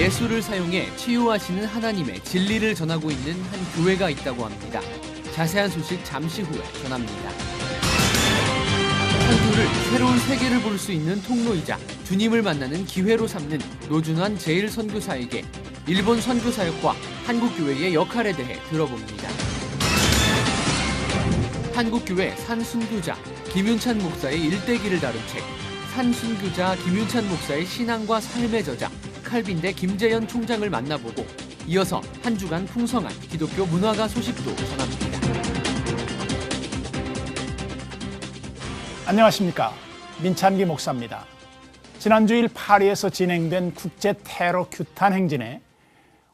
예술을 사용해 치유하시는 하나님의 진리를 전하고 있는 한 교회가 있다고 합니다. 자세한 소식 잠시 후에 전합니다. 선교를 새로운 세계를 볼 수 있는 통로이자 주님을 만나는 기회로 삼는 노준환 제1선교사에게 일본 선교사역과 한국교회의 역할에 대해 들어봅니다. 한국교회 산순교자 김윤찬 목사의 일대기를 다룬 책, 산순교자 김윤찬 목사의 신앙과 삶의 저자 칼빈대 김재현 총장을 만나보고 이어서 한 주간 풍성한 기독교 문화가 소식도 전합니다. 안녕하십니까. 민찬기 목사입니다. 지난 주일 파리에서 진행된 국제 테러 규탄 행진에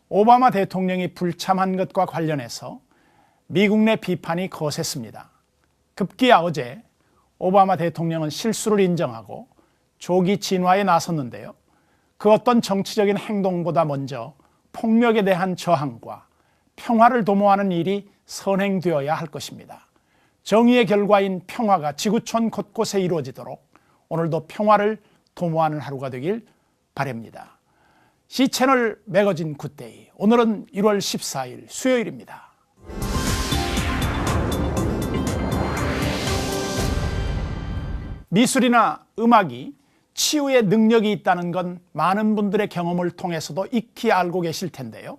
오바마 대통령이 불참한 것과 관련해서 미국 내 비판이 거셌습니다. 급기야 어제 오바마 대통령은 실수를 인정하고 조기 진화에 나섰는데요. 그 어떤 정치적인 행동보다 먼저 폭력에 대한 저항과 평화를 도모하는 일이 선행되어야 할 것입니다. 정의의 결과인 평화가 지구촌 곳곳에 이루어지도록 오늘도 평화를 도모하는 하루가 되길 바랍니다. C채널 매거진 굿데이, 오늘은 1월 14일 수요일입니다. 미술이나 음악이 치유의 능력이 있다는 건 많은 분들의 경험을 통해서도 익히 알고 계실 텐데요.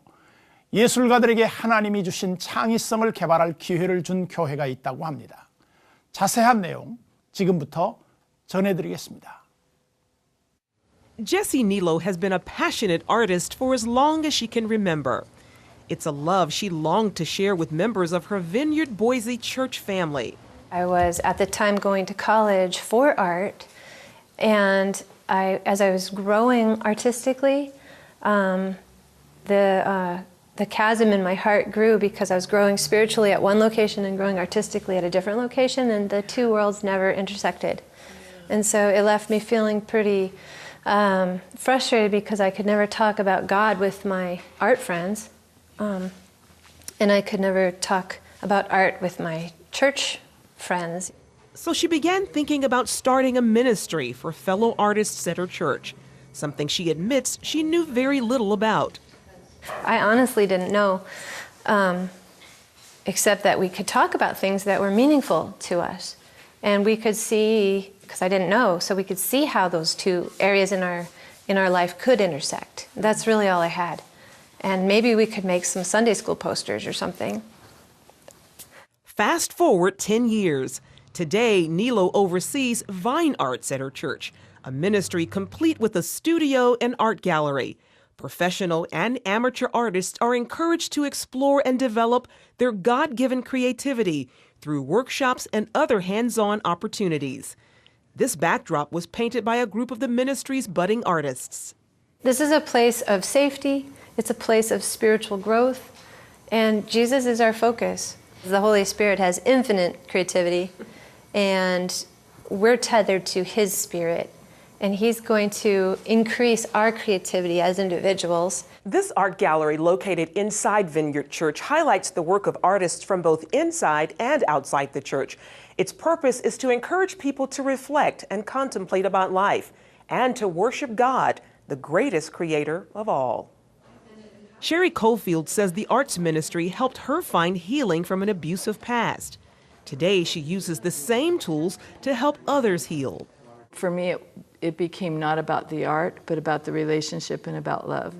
예술가들에게 하나님이 주신 창의성을 개발할 기회를 준 교회가 있다고 합니다. 자세한 내용 지금부터 전해드리겠습니다. Jessie Nilo has been a passionate artist for as long as she can remember. It's a love she longed to share with members of her Vineyard Boise church family. I was at the time going to college for art, and as I was growing artistically, the chasm in my heart grew because I was growing spiritually at one location and growing artistically at a different location, and the two worlds never intersected. And so it left me feeling pretty frustrated because I could never talk about God with my art friends, and I could never talk about art with my church friends. So she began thinking about starting a ministry for fellow artists at her church, something she admits she knew very little about. I honestly didn't know, except that we could talk about things that were meaningful to us. And we could see, because I didn't know, so we could see how those two areas in our life could intersect. That's really all I had. And maybe we could make some Sunday school posters or something. Fast forward 10 years. Today, Nilo oversees Vine Arts at her church, a ministry complete with a studio and art gallery. Professional and amateur artists are encouraged to explore and develop their God-given creativity through workshops and other hands-on opportunities. This backdrop was painted by a group of the ministry's budding artists. This is a place of safety. It's a place of spiritual growth. And Jesus is our focus. The Holy Spirit has infinite creativity, and we're tethered to His Spirit. And He's going to increase our creativity as individuals. This art gallery located inside Vineyard Church highlights the work of artists from both inside and outside the church. Its purpose is to encourage people to reflect and contemplate about life and to worship God, the greatest creator of all. Sherry Cofield says the arts ministry helped her find healing from an abusive past. Today, she uses the same tools to help others heal. For me, it became not about the art, but about the relationship and about love.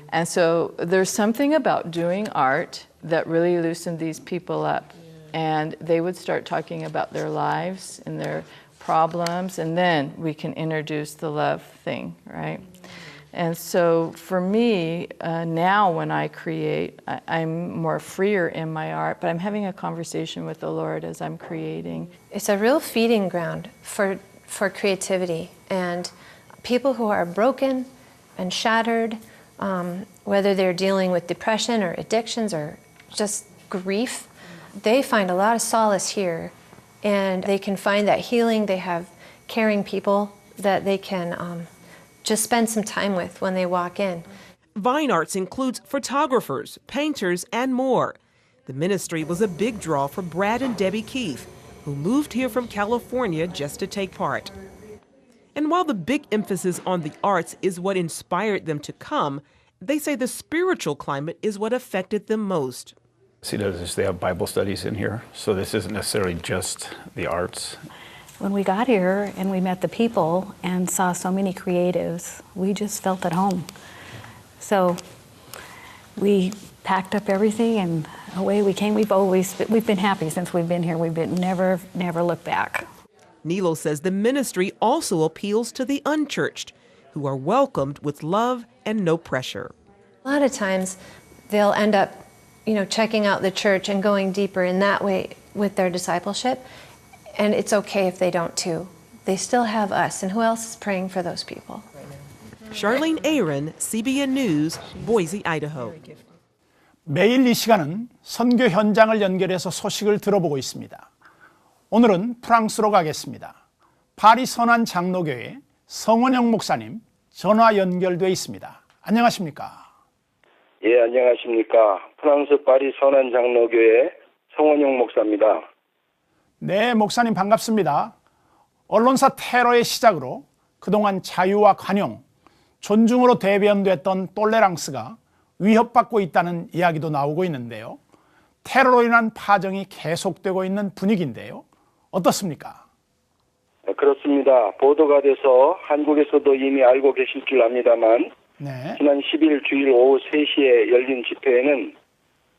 And so there's something about doing art that really loosened these people up. And they would start talking about their lives and their problems, and then we can introduce the love thing, right? And so for me, now when I create, I'm more freer in my art, but I'm having a conversation with the Lord as I'm creating. It's a real feeding ground for creativity, and people who are broken and shattered, whether they're dealing with depression or addictions or just grief, they find a lot of solace here, and they can find that healing. They have caring people that they can just spend some time with when they walk in. Vine Arts includes photographers, painters, and more. The ministry was a big draw for Brad and Debbie Keefe, who moved here from California just to take part. And while the big emphasis on the arts is what inspired them to come, they say the spiritual climate is what affected them most. See, they have Bible studies in here, so this isn't necessarily just the arts. When we got here and we met the people and saw so many creatives, we just felt at home. So we packed up everything and away we came. We've been happy since we've been here. We've been never looked back. Nilo says the ministry also appeals to the unchurched, who are welcomed with love and no pressure. A lot of times they'll end up, checking out the church and going deeper in that way with their discipleship. And it's okay if they don't too. They still have us, and who else is praying for those people? Charlene Aaron, CBN News, Boise, Idaho. 매일 이 시간은 선교 현장을 연결해서 소식을 들어보고 있습니다. 오늘은 프랑스로 가겠습니다. 파리 선한 장로교회 성원영 목사님 전화 연결돼 있습니다. 안녕하십니까? 예, 안녕하십니까. 프랑스 파리 선한 장로교회 성원영 목사입니다. 네, 목사님 반갑습니다. 언론사 테러의 시작으로 그동안 자유와 관용, 존중으로 대변됐던 똘레랑스가 위협받고 있다는 이야기도 나오고 있는데요. 테러로 인한 파정이 계속되고 있는 분위기인데요. 어떻습니까? 그렇습니다. 보도가 돼서 한국에서도 이미 알고 계실 줄 압니다만 네. 지난 10일 주일 오후 3시에 열린 집회에는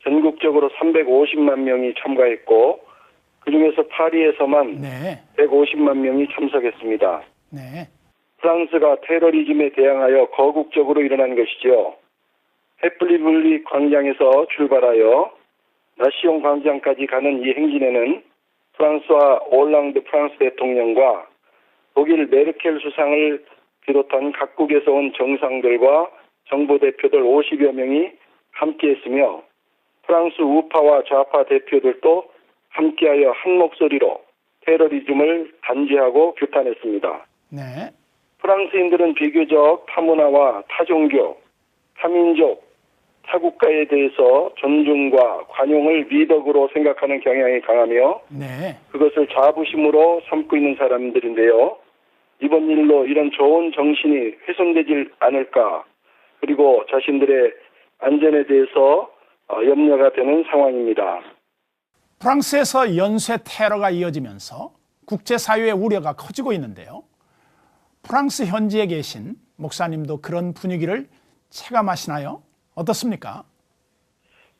전국적으로 350만 명이 참가했고 그중에서 파리에서만 네. 150만 명이 참석했습니다. 네. 프랑스가 테러리즘에 대항하여 거국적으로 일어난 것이죠. 헤플리블리 광장에서 출발하여 나시옹 광장까지 가는 이 행진에는 프랑스와 올랑드 프랑스 대통령과 독일 메르켈 수상을 비롯한 각국에서 온 정상들과 정부 대표들 50여 명이 함께했으며 프랑스 우파와 좌파 대표들도 함께하여 한 목소리로 테러리즘을 단죄하고 규탄했습니다. 네. 프랑스인들은 비교적 타문화와 타종교, 타민족, 타국가에 대해서 존중과 관용을 미덕으로 생각하는 경향이 강하며 네. 그것을 자부심으로 삼고 있는 사람들인데요. 이번 일로 이런 좋은 정신이 훼손되지 않을까, 그리고 자신들의 안전에 대해서 염려가 되는 상황입니다. 프랑스에서 연쇄 테러가 이어지면서 국제사회의 우려가 커지고 있는데요. 프랑스 현지에 계신 목사님도 그런 분위기를 체감하시나요? 어떻습니까?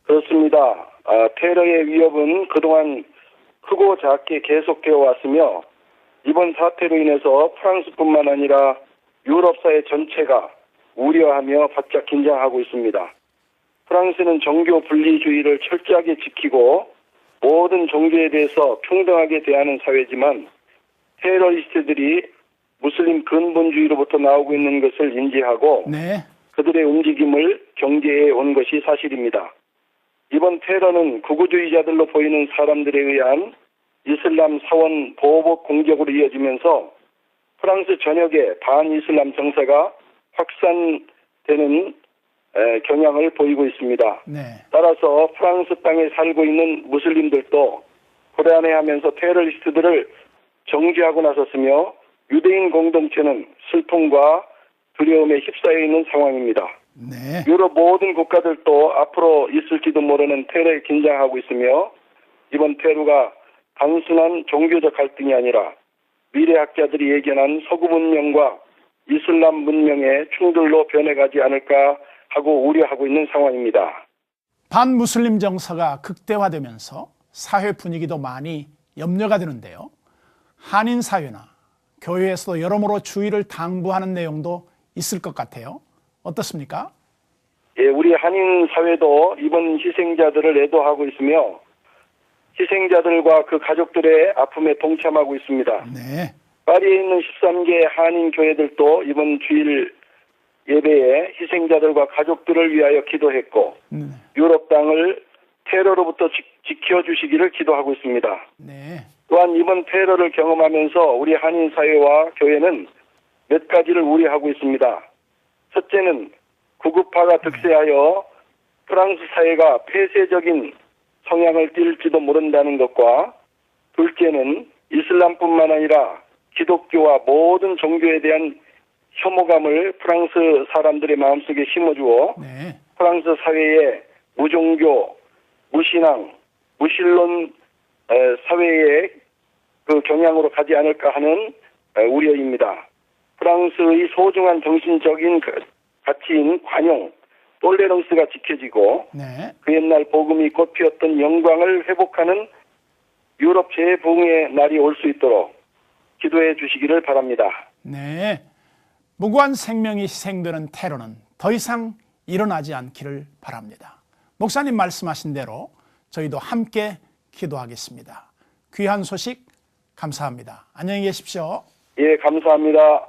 그렇습니다. 테러의 위협은 그동안 크고 작게 계속되어 왔으며 이번 사태로 인해서 프랑스뿐만 아니라 유럽 사회 전체가 우려하며 바짝 긴장하고 있습니다. 프랑스는 종교 분리주의를 철저하게 지키고 모든 종교에 대해서 평등하게 대하는 사회지만 테러리스트들이 무슬림 근본주의로부터 나오고 있는 것을 인지하고 네. 그들의 움직임을 경계해 온 것이 사실입니다. 이번 테러는 극우주의자들로 보이는 사람들에 의한 이슬람 사원 보복 공격으로 이어지면서 프랑스 전역에 반이슬람 정세가 확산되는 경향을 보이고 있습니다. 네. 따라서 프랑스 땅에 살고 있는 무슬림들도 불안해하면서 테러리스트들을 정죄하고 나섰으며 유대인 공동체는 슬픔과 두려움에 휩싸여 있는 상황입니다. 네. 유럽 모든 국가들도 앞으로 있을지도 모르는 테러에 긴장하고 있으며 이번 테러가 단순한 종교적 갈등이 아니라 미래학자들이 예견한 서구 문명과 이슬람 문명의 충돌로 변해가지 않을까 하고 우려하고 있는 상황입니다. 반무슬림 정서가 극대화되면서 사회 분위기도 많이 염려가 되는데요. 한인 사회나 교회에서도 여러모로 주의를 당부하는 내용도 있을 것 같아요. 어떻습니까? 예, 우리 한인 사회도 이번 희생자들을 애도하고 있으며 희생자들과 그 가족들의 아픔에 동참하고 있습니다. 네. 파리에 있는 13개 한인 교회들도 이번 주일 예배에 희생자들과 가족들을 위하여 기도했고 유럽 땅을 테러로부터 지켜주시기를 기도하고 있습니다. 네. 또한 이번 테러를 경험하면서 우리 한인 사회와 교회는 몇 가지를 우려하고 있습니다. 첫째는 구급파가 득세하여 프랑스 사회가 폐쇄적인 성향을 띨지도 모른다는 것과 둘째는 이슬람뿐만 아니라 기독교와 모든 종교에 대한 혐오감을 프랑스 사람들의 마음속에 심어주어 네. 프랑스 사회에 무종교, 무신앙, 무신론 사회의 그 경향으로 가지 않을까 하는 우려입니다. 프랑스의 소중한 정신적인 가치인 관용, 톨레런스가 지켜지고 네. 그 옛날 복음이 꽃피었던 영광을 회복하는 유럽 재부흥의 날이 올 수 있도록 기도해 주시기를 바랍니다. 네. 무고한 생명이 희생되는 테러는 더 이상 일어나지 않기를 바랍니다. 목사님 말씀하신 대로 저희도 함께 기도하겠습니다. 귀한 소식 감사합니다. 안녕히 계십시오. 예, 감사합니다.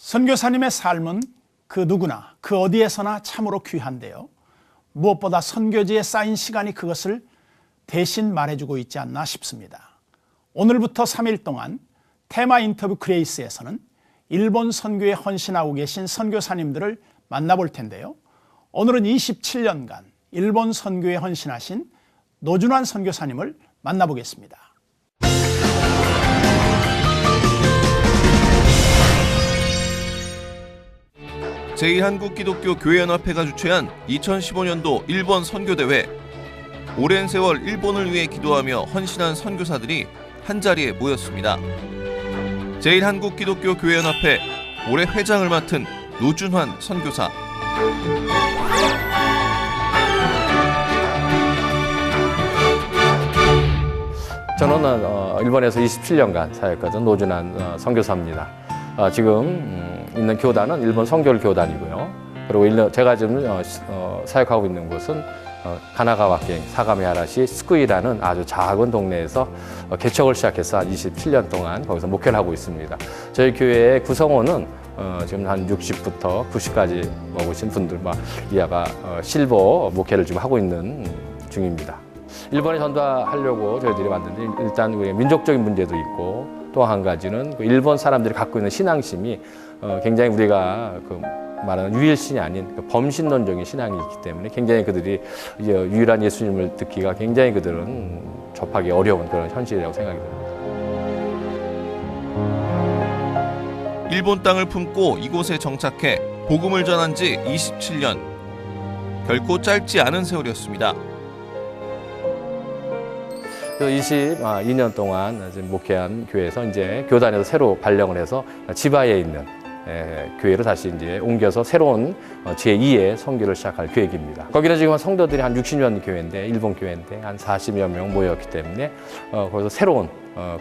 선교사님의 삶은 그 누구나 그 어디에서나 참으로 귀한데요. 무엇보다 선교지에 쌓인 시간이 그것을 대신 말해주고 있지 않나 싶습니다. 오늘부터 3일 동안 테마 인터뷰 그레이스에서는 일본 선교에 헌신하고 계신 선교사님들을 만나볼 텐데요. 오늘은 27년간 일본 선교에 헌신하신 노준환 선교사님을 만나보겠습니다. 제1한국기독교교회연합회가 주최한 2015년도 일본 선교대회. 오랜 세월 일본을 위해 기도하며 헌신한 선교사들이 한자리에 모였습니다. 제1한국기독교교회연합회 올해 회장을 맡은 노준환 선교사. 저는 일본에서 27년간 사역하던 노준환 선교사입니다. 지금 있는 교단은 일본 선교를 교단이고요. 그리고 제가 지금 사역하고 있는 곳은 가나가와県사가미하라시 스쿠이라는 아주 작은 동네에서 개척을 시작해서 한 27년 동안 거기서 목회를 하고 있습니다. 저희 교회의 구성원은 지금 한 60부터 90까지 먹으신 분들, 이하가 실버 목회를 지금 하고 있는 중입니다. 일본에 전도하려고 저희들이 만드는데 일단 우리 민족적인 문제도 있고 또 한 가지는 일본 사람들이 갖고 있는 신앙심이 굉장히 우리가 말하는 유일신이 아닌 범신론적인 신앙이 있기 때문에 굉장히 그들이 유일한 예수님을 듣기가 굉장히 그들은 접하기 어려운 그런 현실이라고 생각이 듭니다. 일본 땅을 품고 이곳에 정착해 복음을 전한 지 27년. 결코 짧지 않은 세월이었습니다. 22년 동안 목회한 교회에서 이제 교단에서 새로 발령을 해서 지바에 있는 교회로 다시 이제 옮겨서 새로운 제2의 선교를 시작할 계획입니다. 거기는 지금 성도들이 한 60년 교회인데, 일본 교회인데 한 40여 명 모였기 때문에 거기서 새로운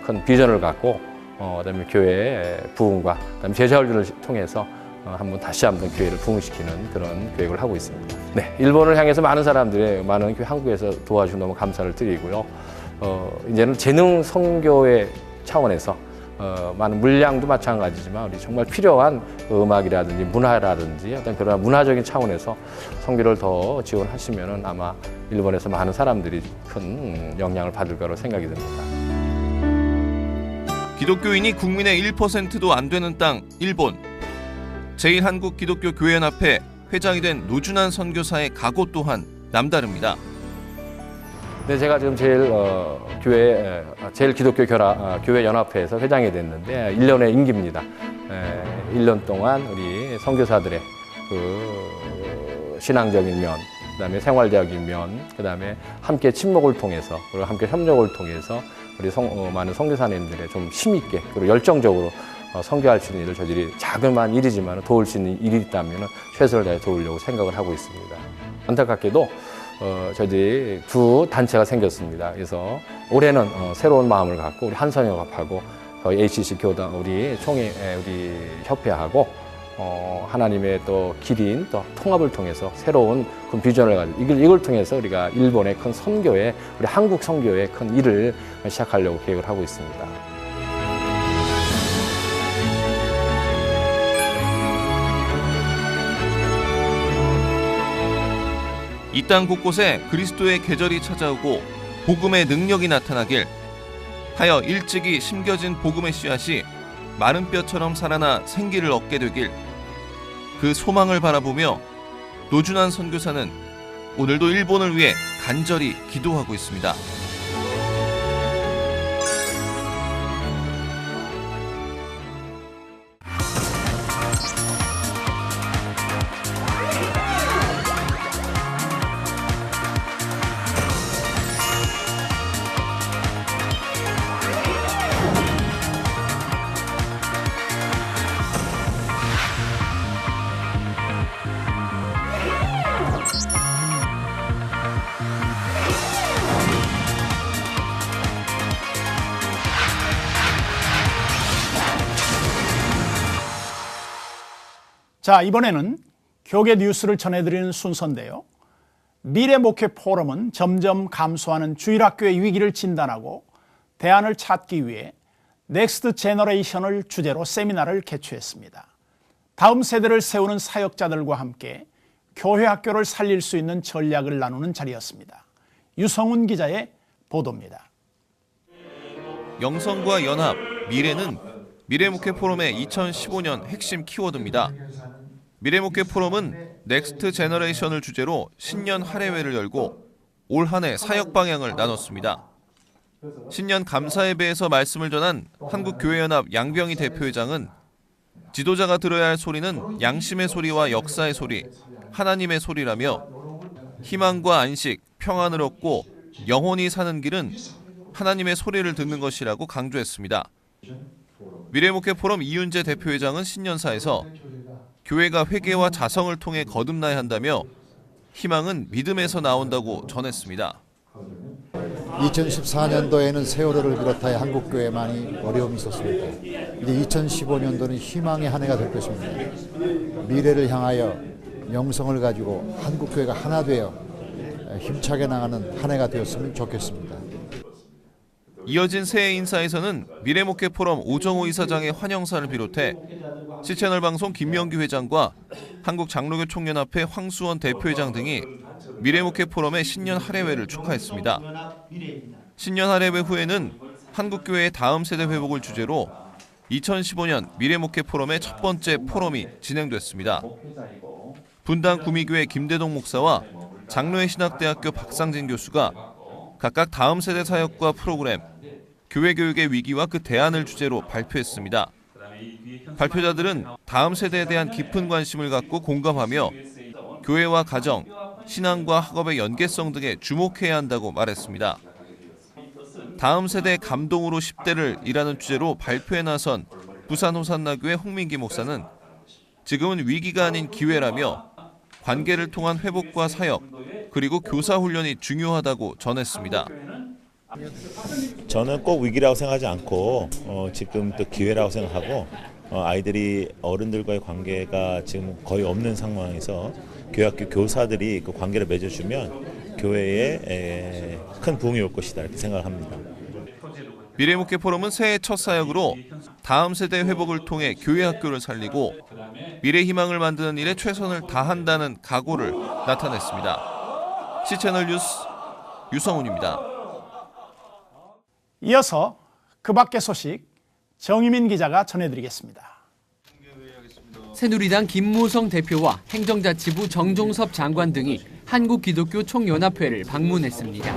큰 비전을 갖고 그다음에 교회의 부흥과 그다음에 제자훈련을 통해서 다시 한번 교회를 부흥시키는 그런 계획을 하고 있습니다. 네, 일본을 향해서 많은 사람들이 많은 교회 한국에서 도와주셔서 너무 감사를 드리고요. 이제는 재능 선교의 차원에서 많은 물량도 마찬가지지만 우리 정말 필요한 음악이라든지 문화라든지 어떤 그런 문화적인 차원에서 선교를 더 지원하시면은 아마 일본에서 많은 사람들이 큰 영향을 받을 거라고 생각이 듭니다. 기독교인이 국민의 1%도 안 되는 땅 일본. 제1한국기독교교회연합회 회장이 된 노준환 선교사의 각오 또한 남다릅니다. 네, 제가 지금 제일 기독교 교회 연합회에서 회장이 됐는데 1년의 임기입니다. 1년 동안 우리 선교사들의 그 신앙적인 면, 그다음에 생활적인 면, 그다음에 함께 친목을 통해서 그리고 함께 협력을 통해서 우리 많은 선교사님들의 좀 힘있게 그리고 열정적으로 선교할 수 있는 일을 저희들이 자그마한 일이지만 도울 수 있는 일이 있다면 최선을 다해 도우려고 생각을 하고 있습니다. 안타깝게도 저희들이 두 단체가 생겼습니다. 그래서 올해는 새로운 마음을 갖고 우리 한선협하고 저희 HCC 교단 우리 협회하고 하나님의 또 길인 또 통합을 통해서 새로운 그 비전을 가지고 이걸 통해서 우리가 일본의 큰 선교에 우리 한국 선교의 큰 일을 시작하려고 계획을 하고 있습니다. 이 땅 곳곳에 그리스도의 계절이 찾아오고 복음의 능력이 나타나길 하여 일찍이 심겨진 복음의 씨앗이 마른 뼈처럼 살아나 생기를 얻게 되길 그 소망을 바라보며 노준환 선교사는 오늘도 일본을 위해 간절히 기도하고 있습니다. 자, 이번에는 교계 뉴스를 전해드리는 순서인데요. 미래 목회 포럼은 점점 감소하는 주일학교의 위기를 진단하고 대안을 찾기 위해 넥스트 제너레이션을 주제로 세미나를 개최했습니다. 다음 세대를 세우는 사역자들과 함께 교회 학교를 살릴 수 있는 전략을 나누는 자리였습니다. 유성훈 기자의 보도입니다. 영성과 연합, 미래는 미래목회 포럼의 2015년 핵심 키워드입니다. 미래목회 포럼은 넥스트 제너레이션을 주제로 신년 할애회를 열고 올 한 해 사역 방향을 나눴습니다. 신년 감사 예배에서 말씀을 전한 한국교회연합 양병희 대표회장은 지도자가 들어야 할 소리는 양심의 소리와 역사의 소리, 하나님의 소리라며 희망과 안식, 평안을 얻고 영원히 사는 길은 하나님의 소리를 듣는 것이라고 강조했습니다. 미래목회 포럼 이윤재 대표회장은 신년사에서 교회가 회개와 자성을 통해 거듭나야 한다며 희망은 믿음에서 나온다고 전했습니다. 2014년도에는 세월호를 비롯하여 한국교회에 많이 어려움이 있었습니다. 이제 2015년도는 희망의 한 해가 될 것입니다. 미래를 향하여 영성을 가지고 한국교회가 하나 되어 힘차게 나가는 한 해가 되었으면 좋겠습니다. 이어진 새해 인사에서는 미래목회 포럼 오정호 이사장의 환영사를 비롯해 C채널 방송 김명규 회장과 한국장로교 총연합회 황수원 대표회장 등이 미래목회 포럼의 신년 할애회를 축하했습니다. 신년 할애회 후에는 한국교회의 다음 세대 회복을 주제로 2015년 미래목회 포럼의 첫 번째 포럼이 진행됐습니다. 분당 구미교회 김대동 목사와 장로의 신학대학교 박상진 교수가 각각 다음 세대 사역과 프로그램, 교회 교육의 위기와 그 대안을 주제로 발표했습니다. 발표자들은 다음 세대에 대한 깊은 관심을 갖고 공감하며 교회와 가정, 신앙과 학업의 연계성 등에 주목해야 한다고 말했습니다. 다음 세대의 감동으로 10대를 이라는 주제로 발표에 나선 부산 호산나교회 홍민기 목사는 지금은 위기가 아닌 기회라며 관계를 통한 회복과 사역, 그리고 교사 훈련이 중요하다고 전했습니다. 저는 꼭 위기라고 생각하지 않고 지금 또 기회라고 생각하고 아이들이 어른들과의 관계가 지금 거의 없는 상황에서 교회학교 교사들이 그 관계를 맺어주면 교회에 큰 부흥이 올 것이다 이렇게 생각합니다. 미래목회 포럼은 새해 첫 사역으로 다음 세대 회복을 통해 교회 학교를 살리고 미래 희망을 만드는 일에 최선을 다한다는 각오를 나타냈습니다. C채널 뉴스 유성훈입니다. 이어서 그 밖의 소식 정희민 기자가 전해드리겠습니다. 새누리당 김무성 대표와 행정자치부 정종섭 장관 등이 한국기독교총연합회를 방문했습니다.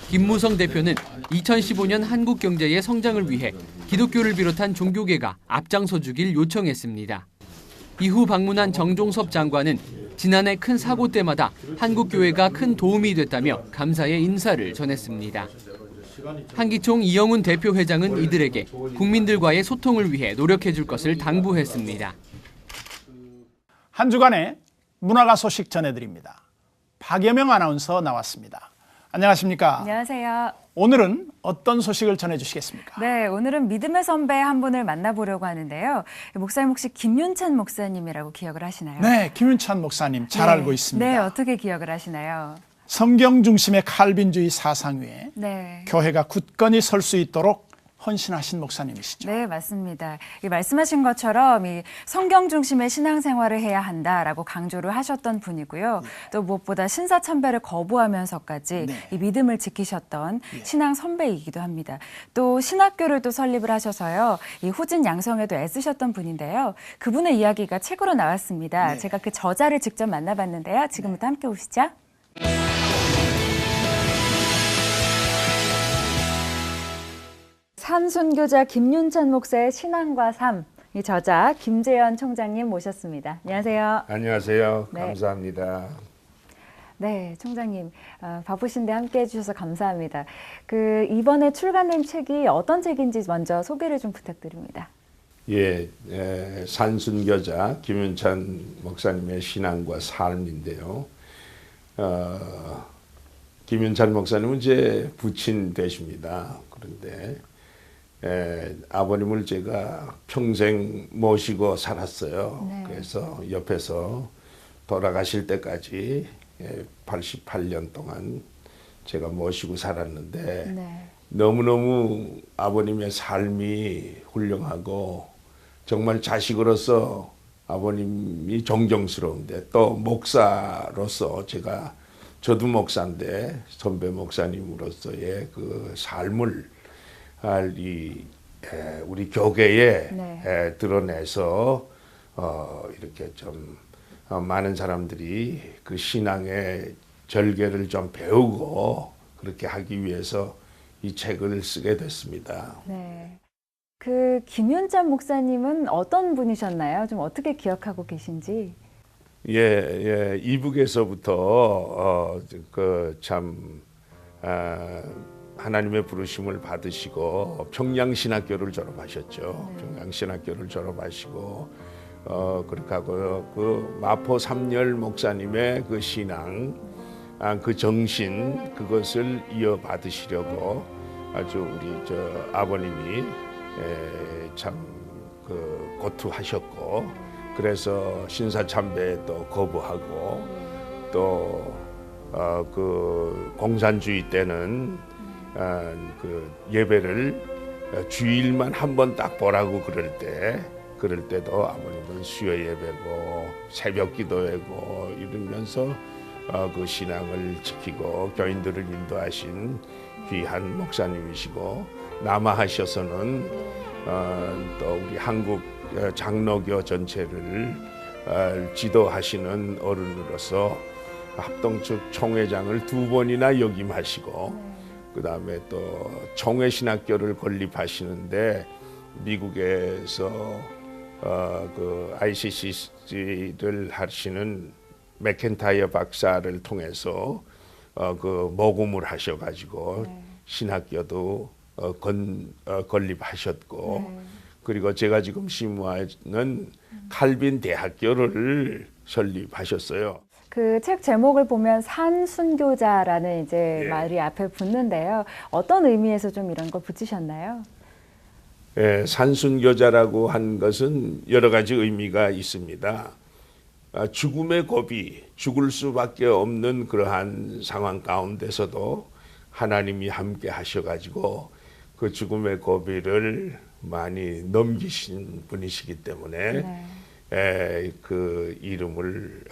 김무성 대표는 2015년 한국 경제의 성장을 위해 기독교를 비롯한 종교계가 앞장서 주길 요청했습니다. 이후 방문한 정종섭 장관은 지난해 큰 사고 때마다 한국교회가 큰 도움이 됐다며 감사의 인사를 전했습니다. 한기총 이영훈 대표회장은 이들에게 국민들과의 소통을 위해 노력해 줄 것을 당부했습니다. 한 주간의 문화가 소식 전해드립니다. 박여명 아나운서 나왔습니다. 안녕하십니까? 안녕하세요. 오늘은 어떤 소식을 전해주시겠습니까? 네, 오늘은 믿음의 선배 한 분을 만나보려고 하는데요. 목사님 혹시 김윤찬 목사님이라고 기억을 하시나요? 네, 김윤찬 목사님 잘 네. 알고 있습니다. 네, 어떻게 기억을 하시나요? 성경 중심의 칼빈주의 사상 위에 네. 교회가 굳건히 설 수 있도록 헌신하신 목사님이시죠. 네, 맞습니다. 말씀하신 것처럼 이 성경 중심의 신앙생활을 해야 한다라고 강조를 하셨던 분이고요. 또 무엇보다 신사참배를 거부하면서까지 이 믿음을 지키셨던 신앙 선배이기도 합니다. 또 신학교를 또 설립을 하셔서요. 이 후진 양성에도 애쓰셨던 분인데요. 그분의 이야기가 책으로 나왔습니다. 제가 그 저자를 직접 만나봤는데요. 지금부터 함께 오시죠. 산순교자 김윤찬 목사의 신앙과 삶, 이 저자 김재현 총장님 모셨습니다. 안녕하세요. 안녕하세요. 네. 감사합니다. 네, 총장님 바쁘신데 함께해 주셔서 감사합니다. 이번에 출간된 책이 어떤 책인지 먼저 소개를 좀 부탁드립니다. 예, 산순교자 김윤찬 목사님의 신앙과 삶인데요. 김윤찬 목사님은 이제 부친 되십니다. 그런데 아버님을 제가 평생 모시고 살았어요. 네. 그래서 옆에서 돌아가실 때까지 88년 동안 제가 모시고 살았는데 네. 너무너무 아버님의 삶이 훌륭하고 정말 자식으로서 아버님이 존경스러운데 또 목사로서 저도 목사인데 선배 목사님으로서의 그 삶을 우리 교계에 드러내서 이렇게 좀 많은 사람들이 그 신앙의 절개를 좀 배우고 그렇게 하기 위해서 이 책을 쓰게 됐습니다. 네. 김윤찬 목사님은 어떤 분이셨나요? 좀 어떻게 기억하고 계신지? 이북에서부터 하나님의 부르심을 받으시고 평양신학교를 졸업하셨죠. 평양신학교를 졸업하시고 그렇게 하고 그 마포 삼열 목사님의 그 신앙, 그 정신 그것을 이어받으시려고 아주 우리 아버님이 참 고투하셨고 그래서 신사참배도 거부하고 또 공산주의 때는 예배를 주일만 한 번 딱 보라고 그럴 때도 아버님은 수요 예배고 새벽 기도회고 이러면서 그 신앙을 지키고 교인들을 인도하신 귀한 목사님이시고 남아하셔서는 또 우리 한국 장로교 전체를 지도하시는 어른으로서 합동측 총회장을 2번이나 역임하시고 그다음에 또 총회신학교를 건립하시는데 미국에서 그 ICC를 하시는 맥켄타이어 박사를 통해서 그 모금을 하셔가지고 신학교도 건립하셨고 그리고 제가 지금 심우하는 칼빈 대학교를 설립하셨어요. 그 책 제목을 보면 산순교자라는 말이 앞에 붙는데요. 어떤 의미에서 좀 이런 걸 붙이셨나요? 산순교자라고 한 것은 여러 가지 의미가 있습니다. 죽음의 고비, 죽을 수밖에 없는 그러한 상황 가운데서도 하나님이 함께 하셔가지고 그 죽음의 고비를 많이 넘기신 분이시기 때문에 그 이름을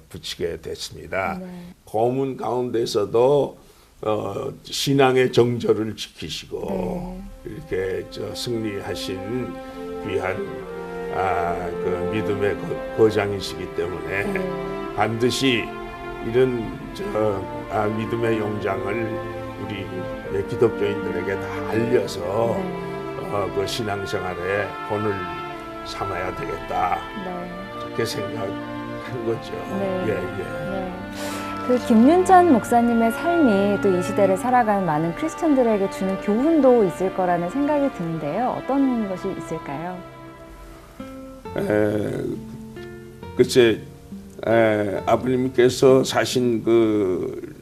붙이게 됐습니다. 고문 가운데서도 신앙의 정절을 지키시고 이렇게 승리하신 귀한 그 믿음의 거장이시기 때문에 반드시 이런 믿음의 용장을 우리 기독교인들에게 다 알려서 그 신앙생활에 본을 삼아야 되겠다. 네. 그렇게 생각한 거죠. 네. 예, 예. 네. 그 김윤찬 목사님의 삶이 또 이 시대를 살아가는 많은 크리스천들에게 주는 교훈도 있을 거라는 생각이 드는데요. 어떤 것이 있을까요? 글쎄, 아버님께서 사신 그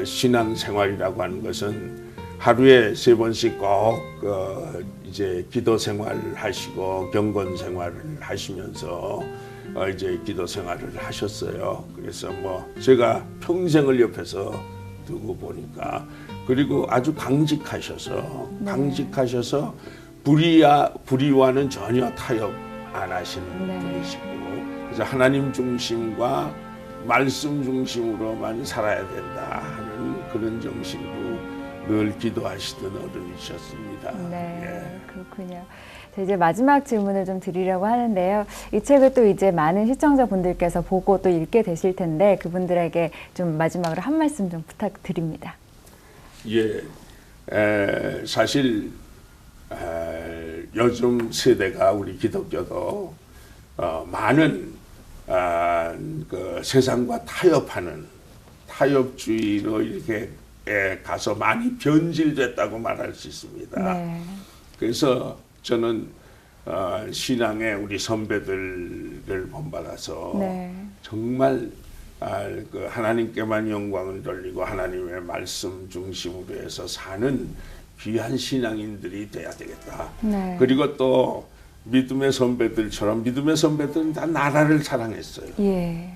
신앙 생활이라고 하는 것은 하루에 3번씩 꼭 이제 기도 생활을 하시고 경건 생활을 하시면서 이제 기도 생활을 하셨어요. 그래서 뭐 제가 평생을 옆에서 두고 보니까, 그리고 아주 강직하셔서 불의와는 전혀 타협 안 하시는 분이시고, 그래서 하나님 중심과 말씀 중심으로만 살아야 된다 하는 그런 정신으로 늘 기도하시던 어른이셨습니다. 네, 예. 그렇군요. 자, 이제 마지막 질문을 좀 드리려고 하는데요. 이 책을 또 이제 많은 시청자분들께서 보고 또 읽게 되실 텐데 그분들에게 좀 마지막으로 한 말씀 좀 부탁드립니다. 예, 사실 요즘 세대가 우리 기독교도 많은 그 세상과 타협하는 타협주의로 이렇게 가서 많이 변질됐다고 말할 수 있습니다. 네. 그래서 저는 신앙의 우리 선배들을 본받아서 정말 그 하나님께만 영광을 돌리고 하나님의 말씀 중심으로 해서 사는 귀한 신앙인들이 돼야 되겠다. 네. 그리고 또 믿음의 선배들처럼, 믿음의 선배들은 다 나라를 사랑했어요. 예.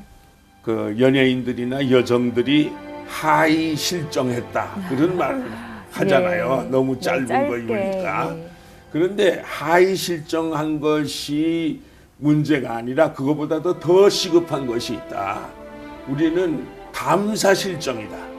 그 연예인들이나 여정들이 하이 실정했다 그런 말을 하잖아요. 예. 너무 짧은 거 입으니까. 예. 그런데 하이 실정한 것이 문제가 아니라 그거보다도 더 시급한 것이 있다. 우리는 감사 실정이다.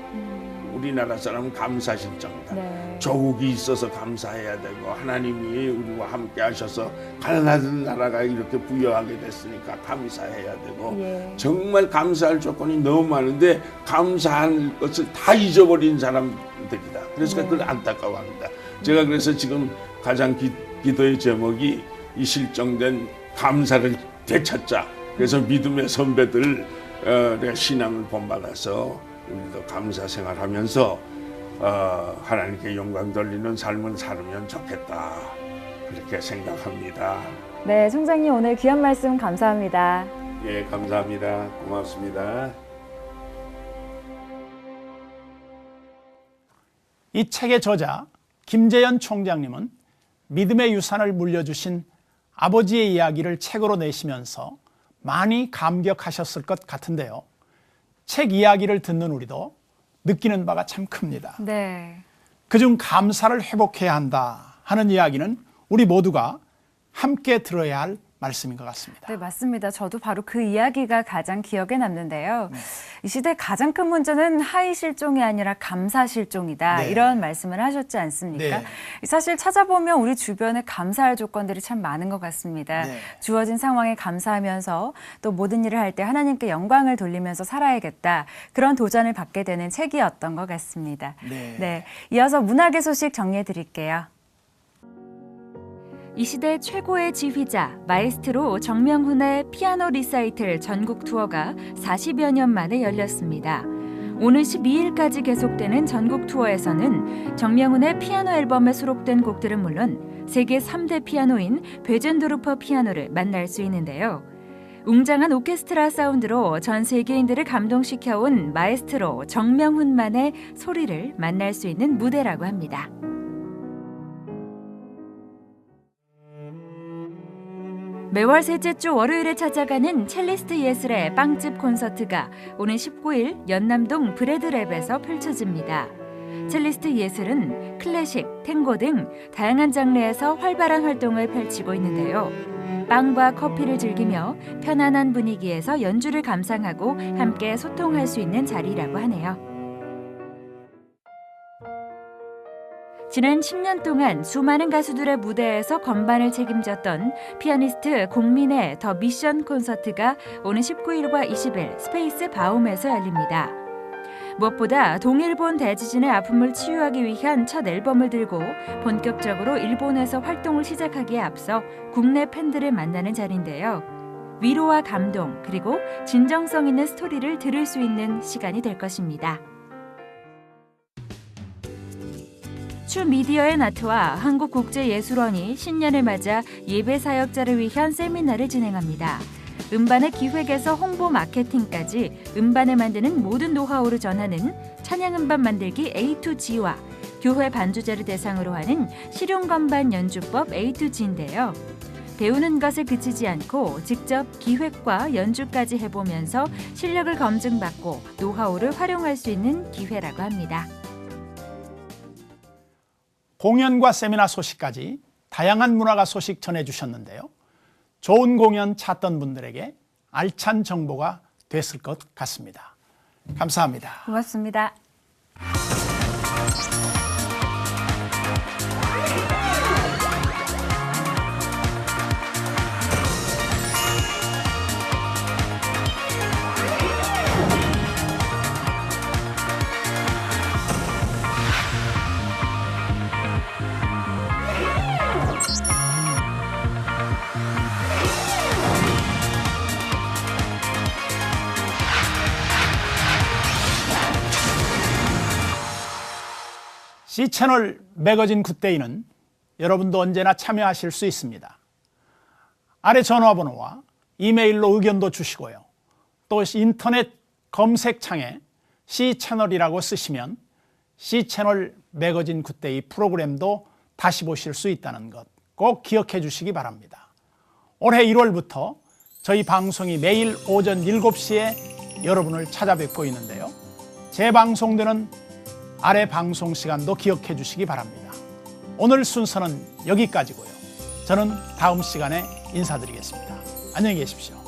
우리나라 사람은 감사 실정이다. 네. 조국이 있어서 감사해야 되고, 하나님이 우리와 함께 하셔서 가난한 나라가 이렇게 부여하게 됐으니까 감사해야 되고, 예. 정말 감사할 조건이 너무 많은데 감사할 것을 다 잊어버린 사람들이다. 그래서 그걸 안타까워합니다. 제가 그래서 지금 가장 기도의 제목이 이 실정된 감사를 되찾자. 그래서 믿음의 선배들의 신앙을 본받아서 우리도 감사 생활하면서 하나님께 영광 돌리는 삶을 살면 좋겠다, 그렇게 생각합니다. 네, 총장님 오늘 귀한 말씀 감사합니다. 예, 감사합니다. 고맙습니다. 이 책의 저자 김재현 총장님은 믿음의 유산을 물려주신 아버지의 이야기를 책으로 내시면서 많이 감격하셨을 것 같은데요. 책 이야기를 듣는 우리도 느끼는 바가 참 큽니다. 네. 그중 감사를 회복해야 한다 하는 이야기는 우리 모두가 함께 들어야 할 말씀인 것 같습니다. 네, 맞습니다. 저도 바로 그 이야기가 가장 기억에 남는데요. 네. 이 시대 가장 큰 문제는 하이 실종이 아니라 감사 실종이다. 네. 이런 말씀을 하셨지 않습니까? 네. 사실 찾아보면 우리 주변에 감사할 조건들이 참 많은 것 같습니다. 네. 주어진 상황에 감사하면서 또 모든 일을 할 때 하나님께 영광을 돌리면서 살아야겠다. 그런 도전을 받게 되는 책이었던 것 같습니다. 네. 네. 이어서 문학의 소식 정리해 드릴게요. 이 시대 최고의 지휘자 마에스트로 정명훈의 피아노 리사이틀 전국 투어가 40여 년 만에 열렸습니다. 오늘 12일까지 계속되는 전국 투어에서는 정명훈의 피아노 앨범에 수록된 곡들은 물론 세계 3대 피아노인 베젠도르퍼 피아노를 만날 수 있는데요. 웅장한 오케스트라 사운드로 전 세계인들을 감동시켜온 마에스트로 정명훈만의 소리를 만날 수 있는 무대라고 합니다. 매월 셋째 주 월요일에 찾아가는 첼리스트 예술의 빵집 콘서트가 오는 19일 연남동 브레드랩에서 펼쳐집니다. 첼리스트 예술은 클래식, 탱고 등 다양한 장르에서 활발한 활동을 펼치고 있는데요. 빵과 커피를 즐기며 편안한 분위기에서 연주를 감상하고 함께 소통할 수 있는 자리라고 하네요. 지난 10년 동안 수많은 가수들의 무대에서 건반을 책임졌던 피아니스트 공민의 더 미션 콘서트가 오는 19일과 20일 스페이스 바움에서 열립니다. 무엇보다 동일본 대지진의 아픔을 치유하기 위한 첫 앨범을 들고 본격적으로 일본에서 활동을 시작하기에 앞서 국내 팬들을 만나는 자리인데요. 위로와 감동 그리고 진정성 있는 스토리를 들을 수 있는 시간이 될 것입니다. 추 미디어의 나트와 한국국제예술원이 신년을 맞아 예배 사역자를 위한 세미나를 진행합니다. 음반의 기획에서 홍보 마케팅까지 음반을 만드는 모든 노하우를 전하는 찬양 음반 만들기 A2G와 교회 반주자를 대상으로 하는 실용건반 연주법 A2G인데요. 배우는 것을 그치지 않고 직접 기획과 연주까지 해보면서 실력을 검증받고 노하우를 활용할 수 있는 기회라고 합니다. 공연과 세미나 소식까지 다양한 문화가 소식 전해주셨는데요. 좋은 공연 찾던 분들에게 알찬 정보가 됐을 것 같습니다. 감사합니다. 고맙습니다. C채널 매거진 굿데이는 여러분도 언제나 참여하실 수 있습니다. 아래 전화번호와 이메일로 의견도 주시고요. 또 인터넷 검색창에 C채널이라고 쓰시면 C채널 매거진 굿데이 프로그램도 다시 보실 수 있다는 것 꼭 기억해 주시기 바랍니다. 올해 1월부터 저희 방송이 매일 오전 7시에 여러분을 찾아뵙고 있는데요. 재방송되는 아래 방송 시간도 기억해 주시기 바랍니다. 오늘 순서는 여기까지고요. 저는 다음 시간에 인사드리겠습니다. 안녕히 계십시오.